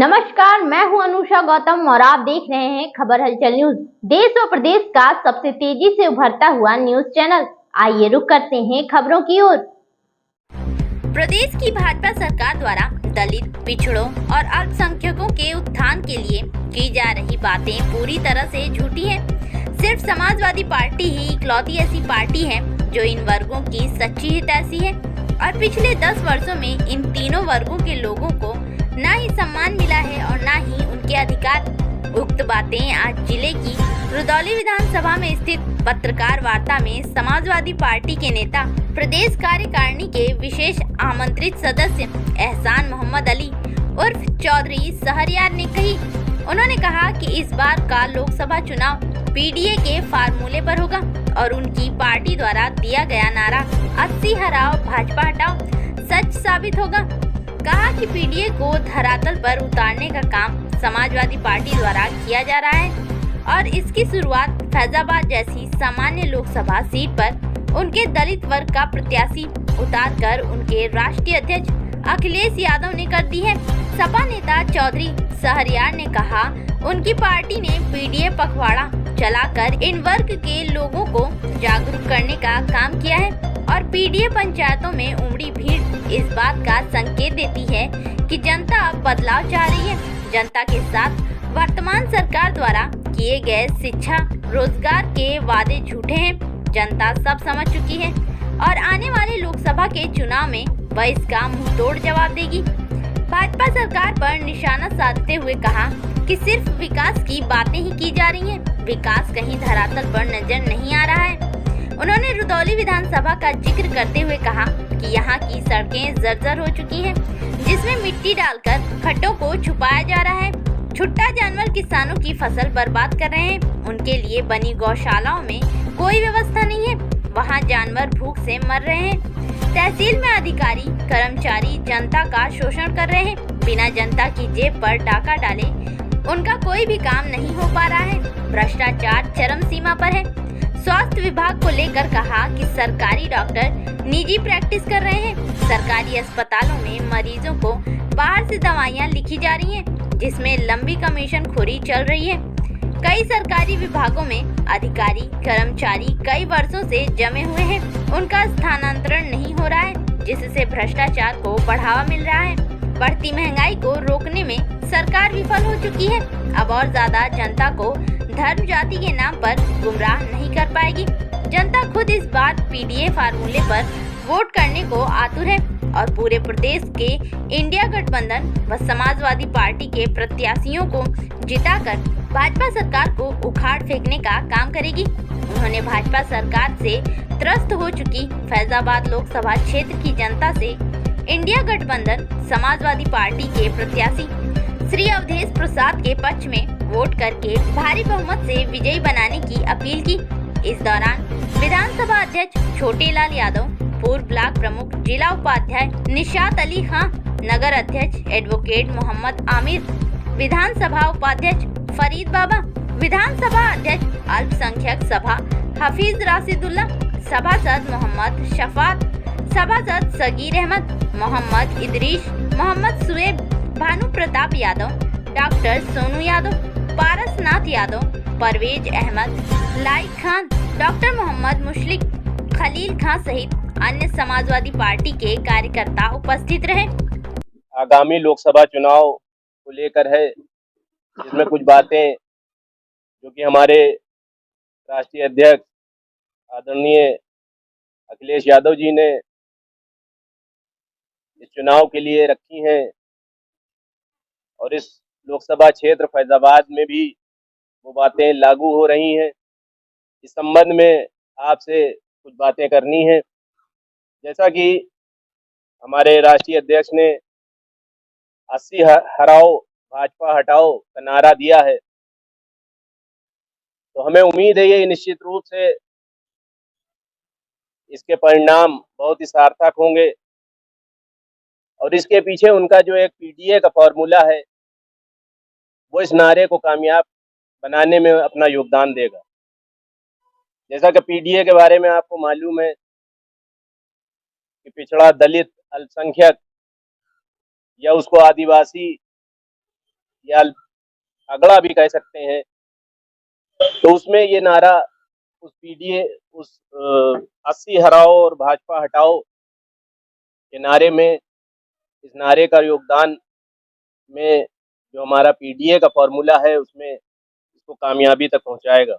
नमस्कार, मैं हूं अनुषा गौतम और आप देख रहे हैं खबर हलचल न्यूज। देश और प्रदेश का सबसे तेजी से उभरता हुआ न्यूज चैनल। आइए रुक करते हैं खबरों की ओर। प्रदेश की भाजपा सरकार द्वारा दलित, पिछड़ों और अल्पसंख्यकों के उत्थान के लिए की जा रही बातें पूरी तरह से झूठी हैं। सिर्फ समाजवादी पार्टी ही इकलौती ऐसी पार्टी है जो इन वर्गों की सच्ची हितैषी है और पिछले 10 वर्षों में इन तीनों वर्गों के लोगों को न ही सम्मान मिला है और न ही उनके अधिकार। उक्त बातें आज जिले की रुदौली विधानसभा में स्थित पत्रकार वार्ता में समाजवादी पार्टी के नेता, प्रदेश कार्यकारिणी के विशेष आमंत्रित सदस्य एहसान मोहम्मद अली उर्फ चौधरी सहरियार ने कही। उन्होंने कहा कि इस बार का लोकसभा चुनाव पीडीए के फार्मूले पर होगा और उनकी पार्टी द्वारा दिया गया नारा 80 हराओ भाजपा हटाओ सच साबित होगा। कहा कि पीडीए को धरातल पर उतारने का काम समाजवादी पार्टी द्वारा किया जा रहा है और इसकी शुरुआत फैजाबाद जैसी सामान्य लोकसभा सीट पर उनके दलित वर्ग का प्रत्याशी उतारकर उनके राष्ट्रीय अध्यक्ष अखिलेश यादव ने कर दी है। सपा नेता चौधरी सहरियार ने कहा उनकी पार्टी ने पीडीए पखवाड़ा चलाकर इन वर्ग के लोगों को जागरूक करने का काम किया है और पीडीए पंचायतों में उमड़ी भीड़ इस बात का संकेत देती है कि जनता अब बदलाव चाह रही है। जनता के साथ वर्तमान सरकार द्वारा किए गए शिक्षा, रोजगार के वादे झूठे हैं। जनता सब समझ चुकी है और आने वाले लोकसभा के चुनाव में वह इसका मुंहतोड़ जवाब देगी। भाजपा सरकार पर निशाना साधते हुए कहा कि सिर्फ विकास की बातें ही की जा रही हैं, विकास कहीं धरातल पर नजर नहीं आ रहा है। उन्होंने रुदौली विधानसभा का जिक्र करते हुए कहा कि यहाँ की सड़कें जर्जर हो चुकी हैं, जिसमें मिट्टी डालकर खड्डों को छुपाया जा रहा है। छुट्टा जानवर किसानों की फसल बर्बाद कर रहे हैं। उनके लिए बनी गौशालाओं में कोई व्यवस्था नहीं है, वहाँ जानवर भूख से मर रहे हैं। तहसील में अधिकारी कर्मचारी जनता का शोषण कर रहे हैं, बिना जनता की जेब पर डाका डाले उनका कोई भी काम नहीं हो पा रहा है। भ्रष्टाचार चरम सीमा पर है। स्वास्थ्य विभाग को लेकर कहा कि सरकारी डॉक्टर निजी प्रैक्टिस कर रहे हैं। सरकारी अस्पतालों में मरीजों को बाहर से दवाइयां लिखी जा रही हैं, जिसमें लंबी कमीशन खोरी चल रही है। कई सरकारी विभागों में अधिकारी कर्मचारी कई वर्षों से जमे हुए हैं, उनका स्थानांतरण नहीं हो रहा है, जिससे भ्रष्टाचार को बढ़ावा मिल रहा है। बढ़ती महंगाई को रोकने में सरकार विफल हो चुकी है। अब और ज्यादा जनता को धर्म जाति के नाम पर गुमराह नहीं कर पाएगी। जनता खुद इस बार पीडीए फार्मूले पर वोट करने को आतुर है और पूरे प्रदेश के इंडिया गठबंधन व समाजवादी पार्टी के प्रत्याशियों को जिताकर भाजपा सरकार को उखाड़ फेंकने का काम करेगी। उन्होंने भाजपा सरकार से त्रस्त हो चुकी फैजाबाद लोकसभा क्षेत्र की जनता से इंडिया गठबंधन समाजवादी पार्टी के प्रत्याशी श्री अवधेश प्रसाद के पक्ष में वोट करके भारी बहुमत से विजयी बनाने की अपील की। इस दौरान विधानसभा अध्यक्ष छोटे लाल यादव, पूर्व ब्लॉक प्रमुख जिला उपाध्याय निशात अली खां, नगर अध्यक्ष एडवोकेट मोहम्मद आमिर, विधानसभा उपाध्यक्ष फरीद बाबा, विधानसभा अध्यक्ष अल्पसंख्यक सभा हफीज राशिदुल्ला, सभासद मोहम्मद शफात, सभासद सगीर अहमद, मोहम्मद इदरीश, मोहम्मद सुएब, भानु प्रताप यादव, डॉक्टर सोनू यादव, पारसनाथ यादव, परवेज अहमद, लाइक खान, डॉक्टर मोहम्मद मुशलिक, खलील खान सहित अन्य समाजवादी पार्टी के कार्यकर्ता उपस्थित रहे। आगामी लोकसभा चुनाव को लेकर है, जिसमें कुछ बातें जो कि हमारे राष्ट्रीय अध्यक्ष आदरणीय अखिलेश यादव जी ने इस चुनाव के लिए रखी हैं और इस लोकसभा क्षेत्र फैजाबाद में भी वो बातें लागू हो रही हैं। इस संबंध में आपसे कुछ बातें करनी है। जैसा कि हमारे राष्ट्रीय अध्यक्ष ने 80 हराओ भाजपा हटाओ का नारा दिया है, तो हमें उम्मीद है ये निश्चित रूप से इसके परिणाम बहुत ही सार्थक होंगे और इसके पीछे उनका जो एक पीडीए का फॉर्मूला है वो इस नारे को कामयाब बनाने में अपना योगदान देगा। जैसा कि पीडीए के बारे में आपको मालूम है कि पिछड़ा, दलित, अल्पसंख्यक या उसको आदिवासी या अगड़ा भी कह सकते हैं, तो उसमें ये नारा उस पीडीए उस 80 हराओ और भाजपा हटाओ के नारे में, इस नारे का योगदान में जो हमारा पीडीए का फॉर्मूला है उसमें इसको कामयाबी तक पहुंचाएगा।